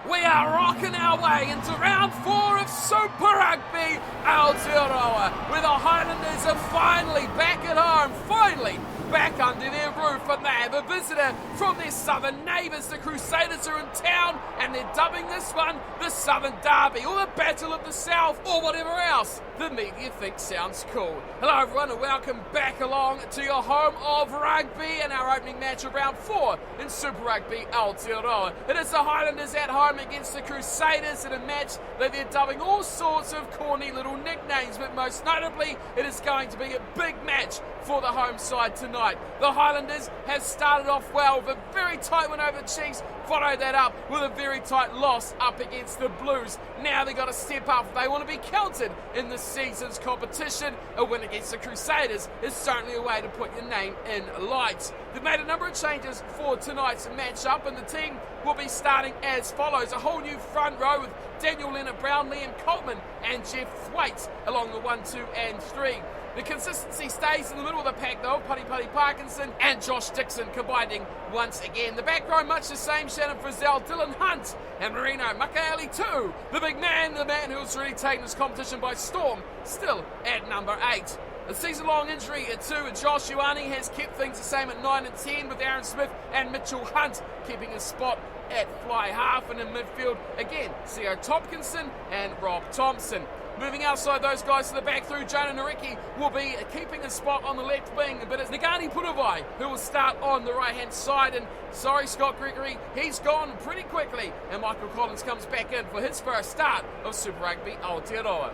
We are rocking our way into round 4 of Super Rugby Aotearoa, where the Highlanders are finally back at home, finally back under their roof, and they have a visitor from their southern neighbours. The Crusaders are in town, and they're dubbing this one the Southern Derby, or the Battle of the South, or whatever else the media thinks sounds cool. Hello everyone, and welcome back along to your home of rugby and our opening match of round 4 in Super Rugby Aotearoa. It is the Highlanders at home against the Crusaders in a match that they're dubbing all sorts of corny little nicknames, but most notably it is going to be a big match for the home side tonight. The Highlanders have started off well with a very tight win over the Chiefs, followed that up with a very tight loss up against the Blues. Now they've got to step up if they want to be counted in this season's competition. A win against the Crusaders is certainly a way to put your name in lights. They've made a number of changes for tonight's matchup, and the team will be starting as follows. A whole new front row with Daniel Leonard-Brown, Liam Coltman and Jeff Thwaite along the 1, 2 and 3. The consistency stays in the middle of the pack though, Puddy Parkinson and Josh Dixon combining once again. The back row much the same, Shannon Frizzell, Dylan Hunt and Marino Makaeli too. The big man, the man who's really taken this competition by storm, still at number 8. A season-long injury to Josh Ioane has kept things the same at 9 and 10, with Aaron Smith and Mitchell Hunt keeping a spot at fly half, and in midfield again, Theo Tompkinson and Rob Thompson. Moving outside those guys to the back through, Jonah Nareki will be keeping a spot on the left wing, but it's Ngani Punavai who will start on the right-hand side, and sorry Scott Gregory, he's gone pretty quickly, and Michael Collins comes back in for his first start of Super Rugby Aotearoa.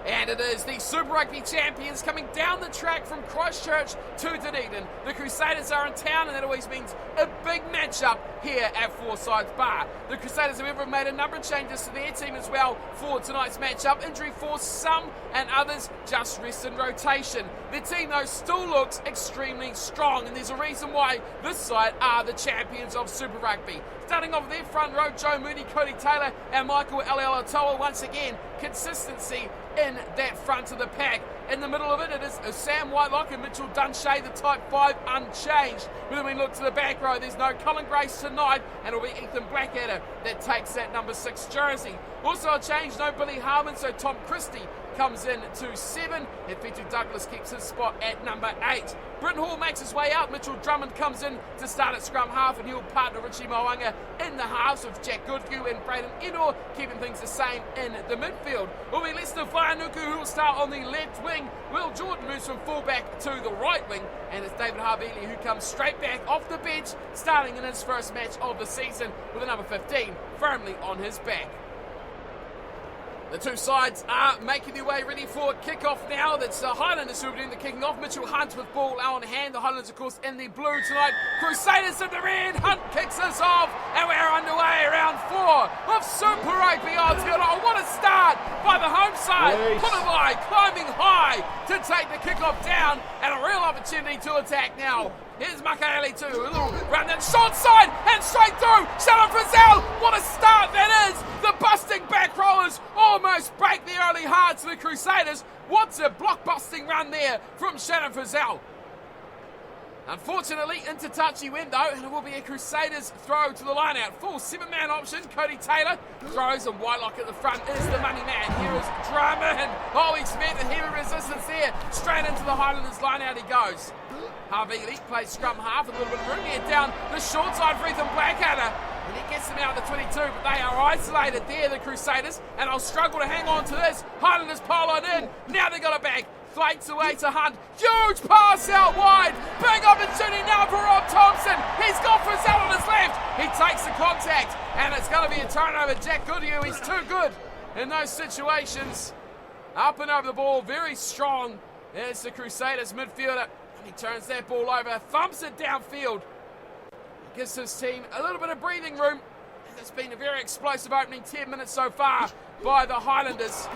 And it is the Super Rugby champions coming down the track from Christchurch to Dunedin. The Crusaders are in town, and that always means a big matchup here at Forsyth Bar. The Crusaders have ever made a number of changes to their team as well for tonight's matchup. Injury for some, and others just rest in rotation. Their team though still looks extremely strong, and there's a reason why this side are the champions of Super Rugby. Starting off their front row, Joe Mooney, Cody Taylor and Michael Alialatoa. Once again, consistency in that front of the pack. In the middle of it, it is Sam Whitelock and Mitchell Dunshay, the type 5 unchanged. But then we look to the back row, there's no Colin Grace tonight, and it'll be Ethan Blackadder that takes that number 6 jersey. Also a change, no Billy Harmon, so Tom Christie comes in to 7, and Peter Douglas keeps his spot at number 8. Britton Hall makes his way out, Mitchell Drummond comes in to start at scrum half, and he'll partner Richie Moanga in the halves with Jack Goodview and Braden Enor keeping things the same in the midfield. Will be Lester Whaianuku who will start on the left wing. Will Jordan moves from fullback to the right wing, and it's David Harvili who comes straight back off the bench, starting in his first match of the season with a number 15 firmly on his back. The two sides are making their way ready for kick-off now. That's the Highlanders who are doing the kicking off. Mitchell Hunt with ball on hand. The Highlanders, of course, in the blue tonight. Crusaders in the red. Hunt kicks us off, and we're underway. Round 4 of Super Rugby Aotearoa. What a start by the home side. Punavai climbing high to take the kick-off down, and a real opportunity to attack now. Here's Makaeli too, a little run that short side and straight through. Shannon Frizzell, what a start that is! The busting back rollers almost break the early hearts of the Crusaders. What's a block-busting run there from Shannon Frizzell? Unfortunately, into touch he went though, and it will be a Crusaders throw to the line-out. Full 7-man option, Cody Taylor throws, and Whitelock at the front is the money man. Here is Drummond. Oh, he's met the heavy resistance there. Straight into the Highlanders line-out he goes. Harvey plays scrum half, a little bit of room here down the short side for Ethan Blackadder. And he gets them out of the 22, but they are isolated there, the Crusaders, and I'll struggle to hang on to this. Highlanders poloed in. Now they got it back. Thwaites away to Hunt. Huge pass out wide. Big opportunity now for Rob Thompson. He's got Frizzell on his left. He takes the contact, and it's going to be a turnover. Jack Goodview, he's too good in those situations. Up and over the ball, very strong. There's the Crusaders midfielder. He turns that ball over, thumps it downfield. Gives his team a little bit of breathing room. It's been a very explosive opening 10 minutes so far by the Highlanders.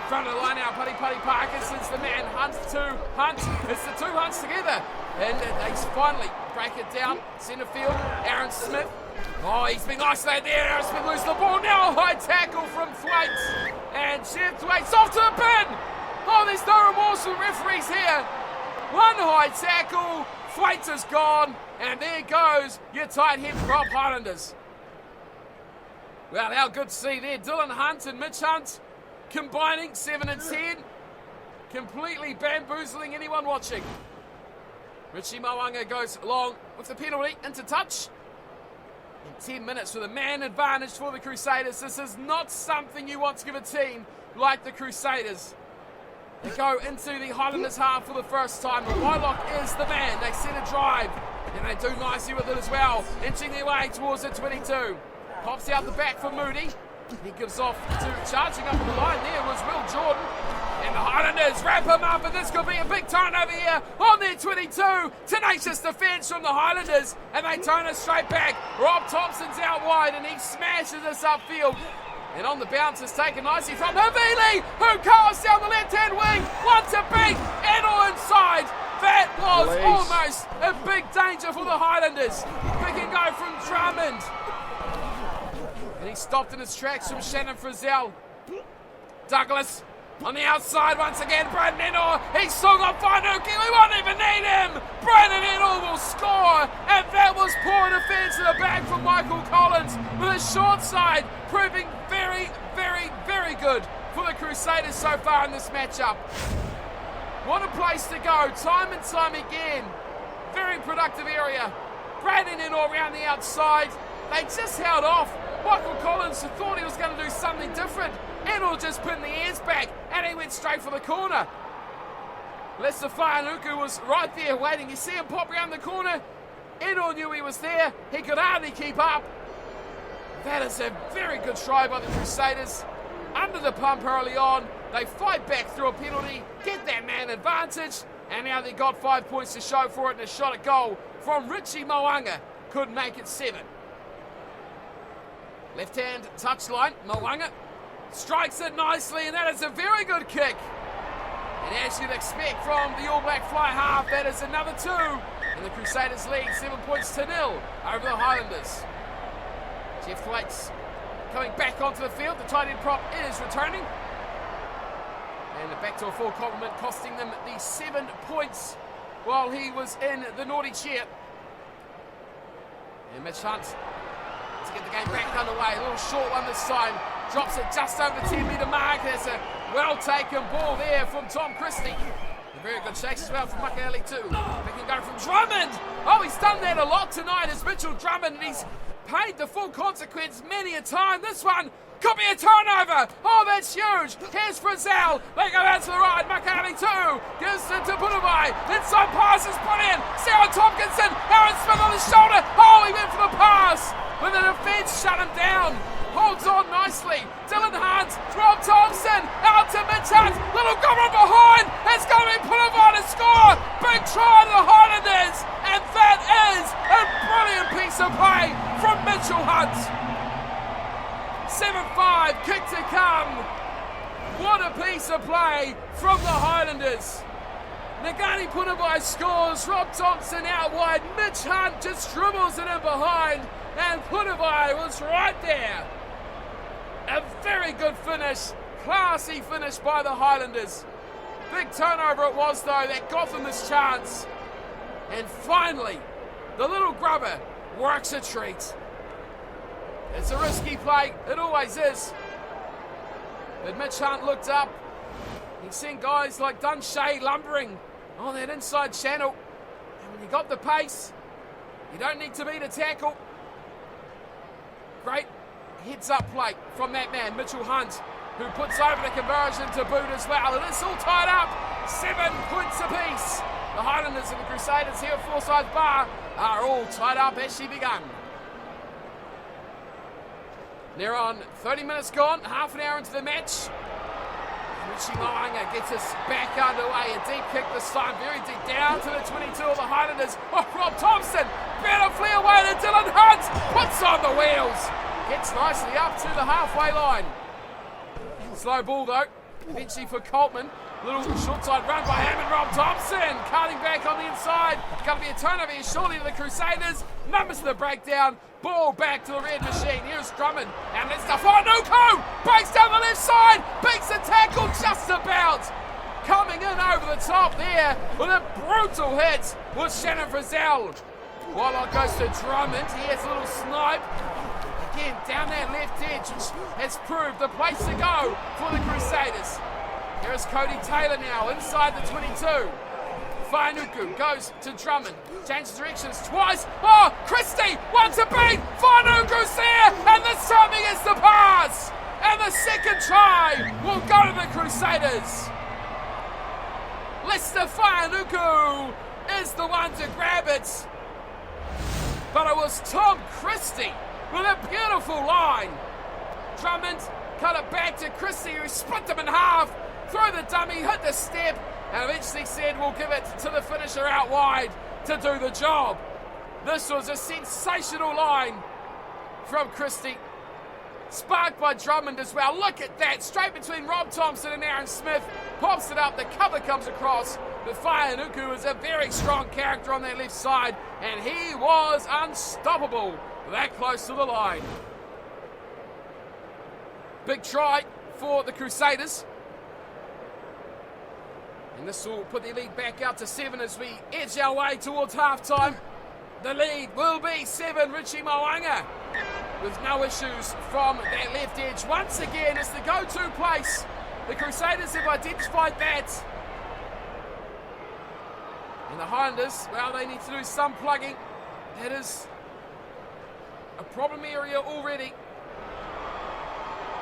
Front of the line now, Puddy Parkinson's the man. Hunt to Hunt. It's the two Hunts together. And they finally break it down. Centre field, Aaron Smith. Oh, he's been isolated there. Aaron Smith loses the ball. Now a high tackle from Thwaites. And Jeff Thwaites off to the bin. Oh, there's no remorse for the referees here. One high tackle, Thwaites is gone, and there goes your tight head prop Highlanders. Well, how good to see there. Dylan Hunt and Mitch Hunt combining 7 and 10. Completely bamboozling anyone watching. Richie Mo'unga goes long with the penalty into touch. In 10 minutes with a man advantage for the Crusaders. This is not something you want to give a team like the Crusaders. They go into the Highlanders half for the first time. And Wylock is the man. They set a drive. And they do nicely with it as well. Inching their way towards the 22. Pops out the back for Moody. He gives off to charging up on the line there was Will Jordan. And the Highlanders wrap him up, and this could be a big turnover here on their 22. Tenacious defence from the Highlanders, and they turn it straight back. Rob Thompson's out wide, and he smashes us upfield. And on the bounce is taken nicely from Havili, who curls down the left-hand wing. One to beat, and all inside. That was almost a big danger for the Highlanders. Pick and go from Drummond. And he stopped in his tracks from Shannon Frizzell. Douglas on the outside once again. Brandon Enor. He's still got Whanuki. We won't even need him. Brandon Enor will score. And that was poor defence in the back from Michael Collins with a short side, proving very, very, very good for the Crusaders so far in this matchup. What a place to go, time and time again. Very productive area. Brandon Enor around the outside. They just held off. Michael Collins thought he was going to do something different. Enor just put the ears back, and he went straight for the corner. Lester Whanuku was right there waiting. You see him pop around the corner. Enor knew he was there. He could hardly keep up. That is a very good try by the Crusaders. Under the pump early on. They fight back through a penalty, get that man advantage, and now they got 5 points to show for it, and a shot at goal from Richie Mo'unga could make it 7. Left-hand touchline, Mo'unga strikes it nicely, and that is a very good kick. And as you'd expect from the All Black fly half, that is another 2. And the Crusaders lead 7 points to 0 over the Highlanders. Jeff Thwaites coming back onto the field. The tight end prop is returning. And back to a full complement, costing them the 7 points while he was in the naughty chair. And Mitch Hunt to get the game back underway. A little short one this time. Drops it just over the 10-metre mark. There's a well-taken ball there from Tom Christie. A very good chase as well from Makaele too. They can go from Drummond. Oh, he's done that a lot tonight as Mitchell Drummond, and he's paid the full consequence many a time. This one could be a turnover. Oh, that's huge. Here's Frizzell. They go out to the right. Makaele too. Gives it to Punawai. Inside pass is put in. Sarah Tompkinson. Aaron Smith on his shoulder. Oh, he went for the pass. But the defence shut him down. Holds on nicely. Dylan Hunt. Rob Thompson. Out to Mitch Hunt. Little goal from behind. It's going to be Punawai to score. Big try to the Highlanders. And that is a brilliant piece of play from Mitchell Hunt. 7-5, kick to come. What a piece of play from the Highlanders. Ngani Punawai scores, Rob Thompson out wide, Mitch Hunt just dribbles it in behind, and Punawai was right there. A very good finish, classy finish by the Highlanders. Big turnover it was though that got them this chance. And finally, the little grubber works a treat. It's a risky play, it always is. But Mitch Hunt looked up. He's seen guys like Dunshay lumbering on that inside channel. And when you got the pace, you don't need to beat a tackle. Great heads up play from that man, Mitchell Hunt, who puts over the conversion to boot as well. And it's all tied up, 7 points apiece. The Highlanders and the Crusaders here at Forsyth Bar are all tied up as she begun. They're on 30 minutes gone, half an hour into the match. Richie Mo'unga gets us back underway. A deep kick this time, very deep down to the 22 of the Highlanders. Oh, Rob Thompson, beautifully away to Dylan Hunt, puts on the wheels. Gets nicely up to the halfway line. Slow ball though, eventually for Coltman. Little short side run by Hammond. Rob Thompson cutting back on the inside. Going to be a turnover here shortly to the Crusaders. Numbers to the breakdown. Ball back to the red machine. Here's Drummond. And it's the Whanuku. Breaks down the left side. Beats the tackle just about. Coming in over the top there with a brutal hit was Shannon Frizzell. While it goes to Drummond. He has a little snipe. Again, down that left edge, which has proved the place to go for the Crusaders. Here's Cody Taylor now inside the 22. Whainuku goes to Drummond, changes directions twice. Oh, Christie, one to beat. Whainuku's there, and this time he gets the pass. And the second try will go to the Crusaders. Lester Whainuku is the one to grab it. But it was Tom Christie with a beautiful line. Drummond cut it back to Christie, who split him in half, threw the dummy, hit the step, and eventually said, we'll give it to the finisher out wide to do the job. This was a sensational line from Christie, sparked by Drummond as well. Look at that, straight between Rob Thompson and Aaron Smith. Pops it up, the cover comes across. But Whainuku is a very strong character on that left side, and he was unstoppable that close to the line. Big try for the Crusaders. And this will put the lead back out to 7 as we edge our way towards half-time. The lead will be 7, Richie Moanga, with no issues from that left edge. Once again, it's the go-to place. The Crusaders have identified that. And the Highlanders, well, they need to do some plugging. That is a problem area already.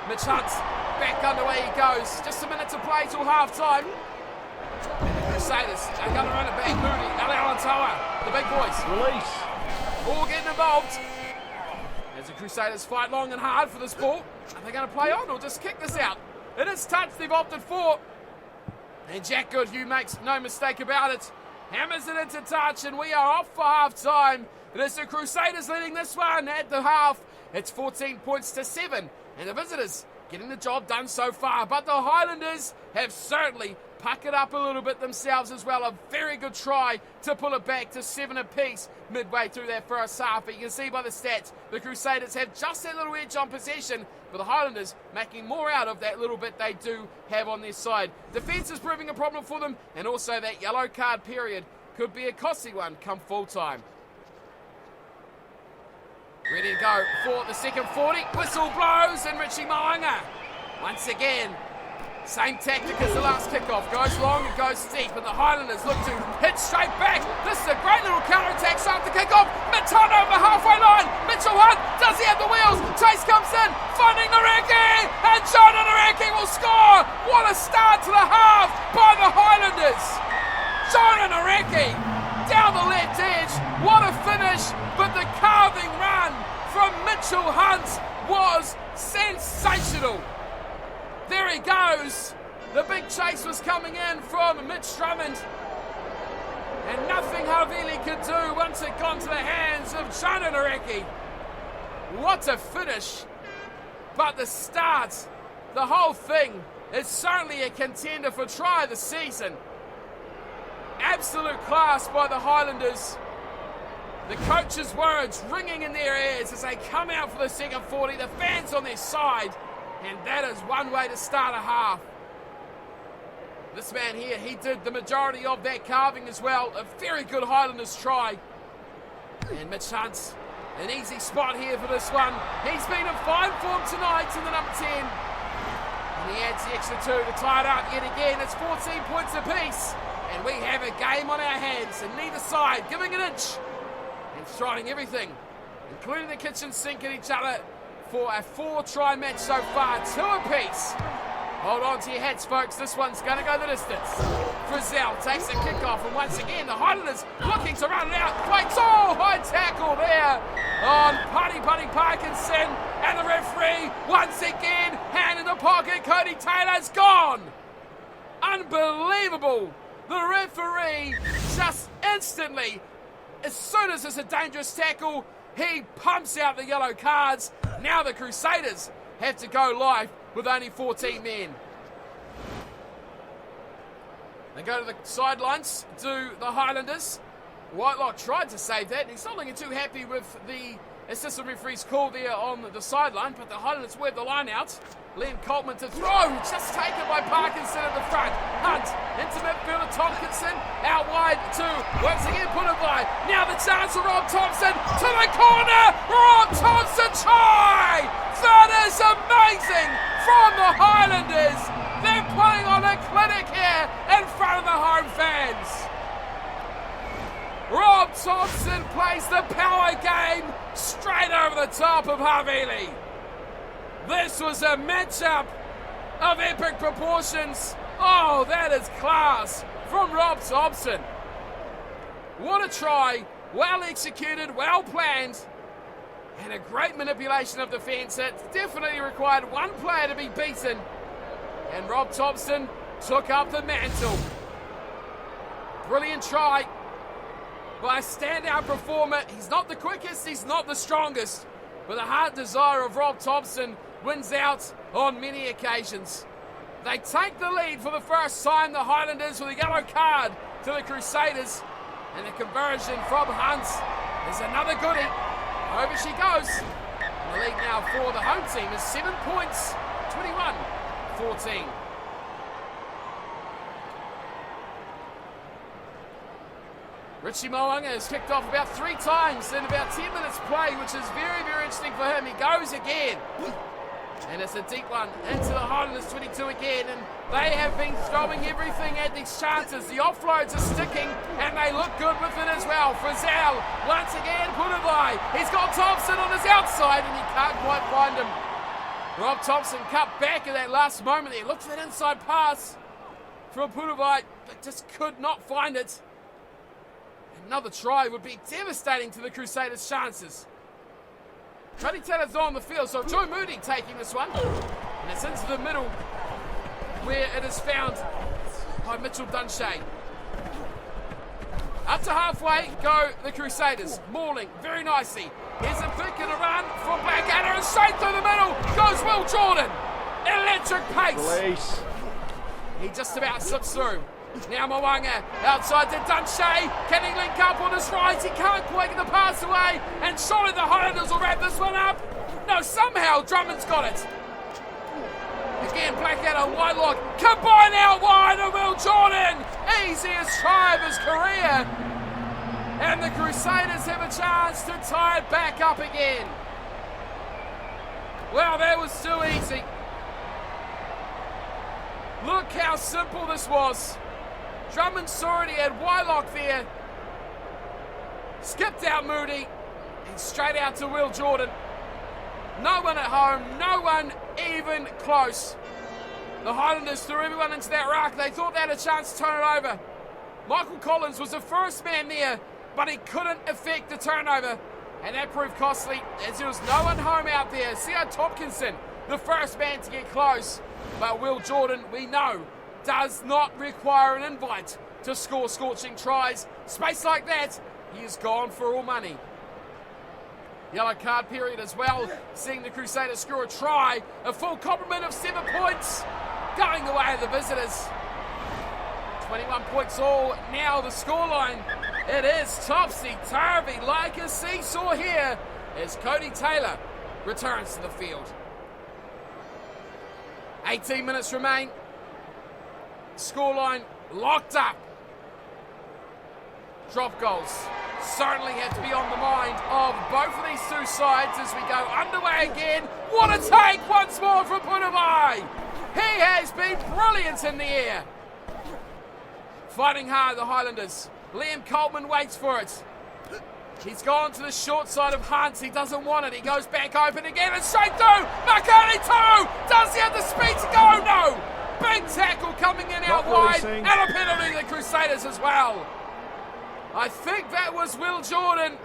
Mitch Hunt, back underway he goes. Just a minute to play till half-time. And the Crusaders are going to run it back. Moody, Aotearoa, the big boys. Release. All getting involved. As the Crusaders fight long and hard for this ball. Are they going to play on or just kick this out? It is touch they've opted for. And Jack Goodhue makes no mistake about it. Hammers it into touch, and we are off for half-time. It is the Crusaders leading this one at the half. It's 14 points to 7. And the visitors getting the job done so far. But the Highlanders have certainly puckered up a little bit themselves as well. A very good try to pull it back to 7 apiece midway through that first half. But you can see by the stats, the Crusaders have just that little edge on possession, but the Highlanders making more out of that little bit they do have on their side. Defence is proving a problem for them, and also that yellow card period could be a costly one come full time. Ready to go for the second 40. Whistle blows, and Richie Moanga once again, same tactic as the last kickoff. Goes long and goes deep, and the Highlanders look to hit straight back. This is a great little counter-attack start to kick off. Mitton over halfway line. Mitchell Hunt, does he have the wheels? Chase comes in, finding Nareki, and Jonah Nareki will score. What a start to the half by the Highlanders. Jonah Nareki down the left edge. What a finish, but the carving run from Mitchell Hunt was sensational. There he goes. The big chase was coming in from Mitch Drummond, and nothing Havili could do once it got into the hands of Jonah Nareki. What a finish. But the start, the whole thing, is certainly a contender for try of the season. Absolute class by the Highlanders. The coach's words ringing in their ears as they come out for the second 40. The fans on their side. And that is one way to start a half. This man here, he did the majority of that carving as well. A very good Highlanders try. And Mitch Hunt, an easy spot here for this one. He's been in fine form tonight in the number 10. And he adds the extra 2 to tie it up yet again. It's 14 points apiece. And we have a game on our hands, and neither side giving an inch and throwing everything, including the kitchen sink at each other, for a 4-try match so far, 2 apiece. Hold on to your hats, folks. This one's going to go the distance. Frizzell takes the kickoff, and once again, the Highlanders looking to run it out. Quakes, oh, high tackle there on Putty Parkinson, and the referee, once again, hand in the pocket. Cody Taylor's gone. Unbelievable. The referee just instantly, as soon as it's a dangerous tackle, he pumps out the yellow cards. Now the Crusaders have to go live with only 14 men. They go to the sidelines to the Highlanders. Whitelock tried to save that. He's not looking too happy with the assistant referee's call there on the sideline, but the Highlanders web the line out. Liam Coltman to throw, just taken by Parkinson at the front. Hunt into midfielder Tompkinson, out wide to once again put it by. Now the chance for Rob Thompson to the corner. Rob Thompson try! amazing from the Highlanders. They're putting on a clinic here in front of the home fans. Rob Thompson plays the power game straight over the top of Havili. This was a matchup of epic proportions. Oh, that is class from Rob Thompson. What a try, well executed, well planned, and a great manipulation of defence. It definitely required one player to be beaten, and Rob Thompson took up the mantle. Brilliant try by a standout performer. He's not the quickest, he's not the strongest, but the heart desire of Rob Thompson wins out on many occasions. They take the lead for the first time, the Highlanders, with a yellow card to the Crusaders. And the conversion from Hunt is another goodie. Over she goes. And the lead now for the home team is 7 points, 21-14. Richie Mo'unga has kicked off about 3 times in about 10 minutes play, which is very, very interesting for him. He goes again. And it's a deep one into the Highlanders 22 again, and they have been throwing everything at these chances. The offloads are sticking, and they look good with it as well. Frizzell, once again, Punavai. He's got Thompson on his outside, and he can't quite find him. Rob Thompson cut back at that last moment. He looked for that inside pass from Punavai, but just could not find it. Another try would be devastating to the Crusaders' chances. Cody Taylor's not on the field, so Joe Moody taking this one. And it's into the middle where it is found by Mitchell Dunshea. Up to halfway go the Crusaders. Mauling very nicely. Here's a pick and a run from Blackadder, and straight through the middle goes Will Jordan. Electric pace. Release. He just about slips through. Now Mo'unga outside to Dunshea. Can he link up on his right? He can't quite get the pass away. And surely the Highlanders will wrap this one up. No, somehow Drummond's got it. Again, Blackadder, Whitelock, combine out wide of Will Jordan. Easiest try of his career. And the Crusaders have a chance to tie it back up again. Well, that was too easy. Look how simple this was. Drummond saw it, he had Whitelock there. Skipped out Moody and straight out to Will Jordan. No one at home, no one even close. The Highlanders threw everyone into that ruck. They thought they had a chance to turn it over. Michael Collins was the first man there, but he couldn't effect the turnover. And that proved costly as there was no one home out there. Sia Tompkinson, the first man to get close. But Will Jordan, we know, does not require an invite to score scorching tries. Space like that, he is gone for all money. Yellow card period as well, seeing the Crusaders score a try. A full complement of 7 points, going the way of the visitors. 21 points all, now the scoreline. It is topsy-turvy like a seesaw here as Cody Taylor returns to the field. 18 minutes remain. Scoreline locked up. Drop goals certainly have to be on the mind of both of these two sides as we go underway again. What a take once more from Punavai. He has been brilliant in the air. Fighting hard, the Highlanders. Liam Coleman waits for it. He's gone to the short side of Hunt. He doesn't want it. He goes back open again and straight through. McCartney too. Does he have the speed to go? No. Big tackle coming in out wide. And a penalty to the Crusaders as well. I think that was Will Jordan.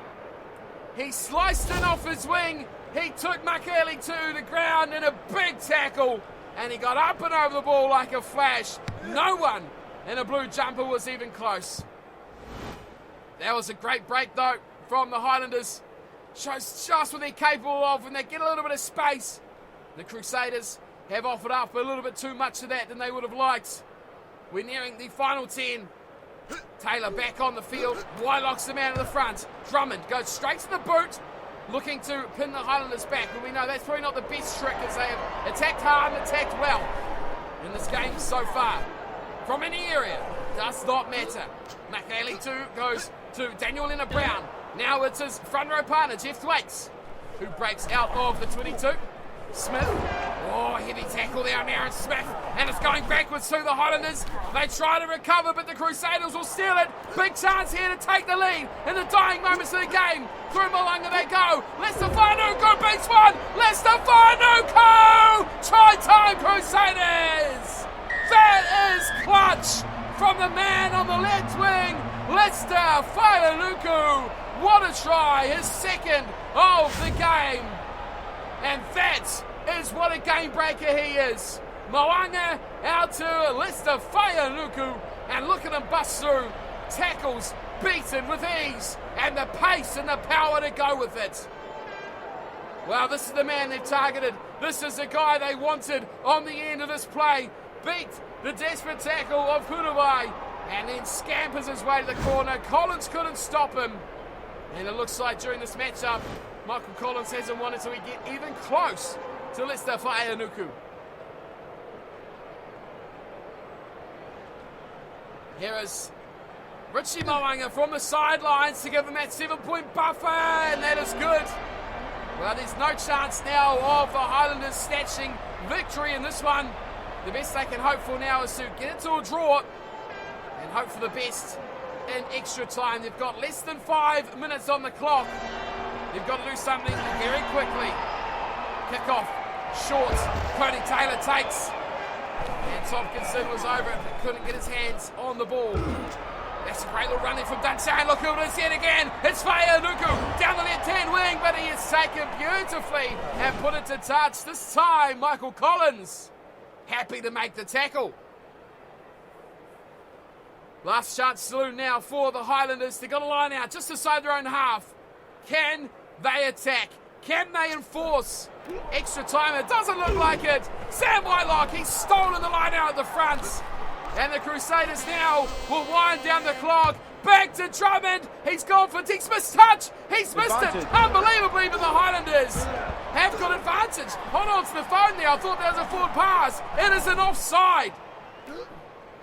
He sliced in off his wing. He took McCartney to the ground in a big tackle. And he got up and over the ball like a flash. No one in a blue jumper was even close. That was a great break though from the Highlanders. Shows just what they're capable of when they get a little bit of space. The Crusaders have offered up a little bit too much of that than they would have liked. We're nearing the final 10. Taylor back on the field. Whitelocks the man at the front. Drummond goes straight to the boot, looking to pin the Highlanders back. But we know that's probably not the best trick as they have attacked hard and attacked well in this game so far. From any area, does not matter. McAley too goes to Daniel Leonard-Brown. Now it's his front row partner, Jeff Thwaites, who breaks out of the 22. Smith. Oh, heavy tackle there on Aaron Smith. And it's going backwards to the Highlanders. They try to recover, but the Crusaders will steal it. Big chance here to take the lead in the dying moments of the game. Through Malanga they go. Leicester Whānuku beats one. Leicester Whānuku! Try time, Crusaders! That is clutch from the man on the left wing, Leicester Whānuku. What a try, his second of the game. And that is what a game breaker he is. Moanga out to Leicester Whānuku, and look at him bust through. Tackles beaten with ease, and the pace and the power to go with it. Well, this is the man they've targeted. This is the guy they wanted on the end of this play. Beat the desperate tackle of Huruwai, and then scampers his way to the corner. Collins couldn't stop him. And it looks like during this matchup, Michael Collins hasn't wanted to get even close to Leicester Whānuku. Here is Richie Moanga from the sidelines to give him that 7-point buffer, and that is good. Well, there's no chance now of the Highlanders snatching victory in this one. The best they can hope for now is to get it to a draw and hope for the best in extra time. They've got less than 5 minutes on the clock. They've got to do something very quickly. Kick-off, short. Cody Taylor takes. And Tompkinson was over it, but couldn't get his hands on the ball. That's a great little running from Dunshane. Look who it is yet again. It's Whānuku down the left-hand wing, but he is taken beautifully and put it to touch. This time, Michael Collins happy to make the tackle. Last chance saloon now for the Highlanders. They've got a line out just inside their own half. Can they attack? Can they enforce extra time? It doesn't look like it. Sam Whitelock, he's stolen the line out at the front. And the Crusaders now will wind down the clock. Back to Drummond. He's gone for Dick Smith's touch. He's missed it. Unbelievably, but the Highlanders have got advantage. Hold on to the phone there. I thought that was a forward pass. It is an offside.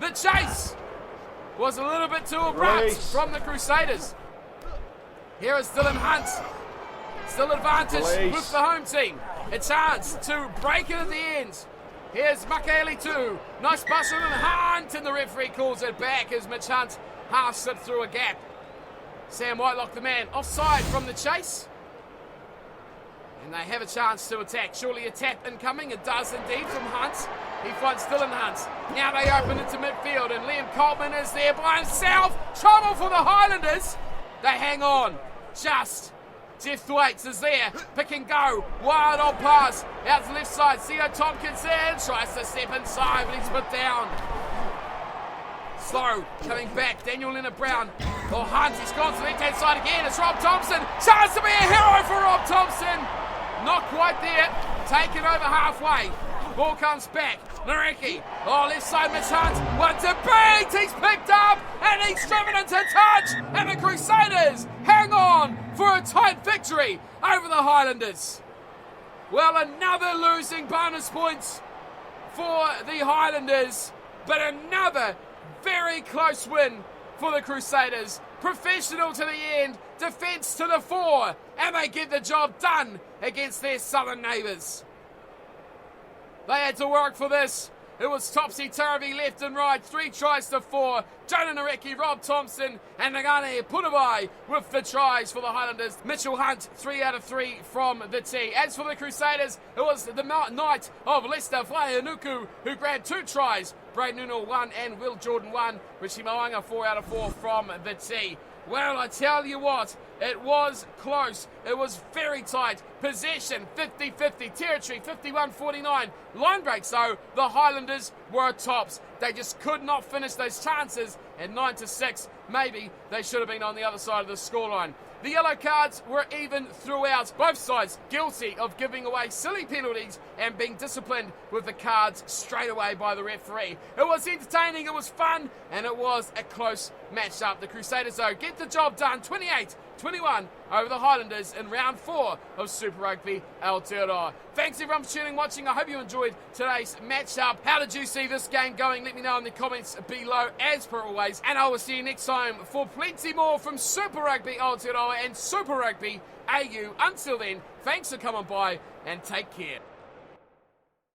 The chase was a little bit too abrupt from the Crusaders. Here is Dylan Hunt. Still advantage with the home team. A chance to break it at the end. Here's Makaeli too. Nice bust from Hunt, and the referee calls it back as Mitch Hunt half slipped through a gap. Sam Whitelock, the man, offside from the chase. And they have a chance to attack. Surely a tap incoming. It does indeed from Hunt. He finds Dylan Hunt. Now they open into midfield, and Liam Coleman is there by himself. Trouble for the Highlanders. They hang on. Just. Jeff Thwaites is there. Pick and go. Wild on pass. Out to the left side. Theo Tompkinson tries to step inside, but he's put down. Slow. Coming back. Daniel Leonard-Brown. Oh, Hunt. He's gone to the left-hand side again. It's Rob Thompson. Chance to be a hero for Rob Thompson. Not quite there. Taken over halfway. Ball comes back. Nareki. Oh, left side, Mitch Hunt. One to beat. He's picked up and he's driven into touch. And the Crusaders hang on for a tight victory over the Highlanders. Well, another losing bonus points for the Highlanders, but another very close win for the Crusaders. Professional to the end, defence to the fore, and they get the job done against their southern neighbours. They had to work for this. It was topsy-turvy left and right, 3 tries to 4. Jonah Nareki, Rob Thompson, and Nagane Punabai with the tries for the Highlanders. Mitchell Hunt, 3 out of 3 from the tee. As for the Crusaders, it was the night of Leicester Whānuku, who grabbed 2 tries. Braden Nuno 1 and Will Jordan 1. Richie Moanga 4 out of 4 from the tee. Well, I tell you what, it was close. It was very tight. Possession, 50-50. Territory, 51-49. Line breaks, though, the Highlanders were tops. They just could not finish those chances. And 9-6, maybe they should have been on the other side of the scoreline. The yellow cards were even throughout. Both sides guilty of giving away silly penalties and being disciplined with the cards straight away by the referee. It was entertaining, it was fun, and it was a close match-up. The Crusaders, though, get the job done 28-21 over the Highlanders in round 4 of Super Rugby Aotearoa. Thanks everyone for tuning and watching. I hope you enjoyed today's match-up. How did you see this game going? Let me know in the comments below, as per always. And I will see you next time for plenty more from Super Rugby Aotearoa and Super Rugby AU. Until then, thanks for coming by and take care.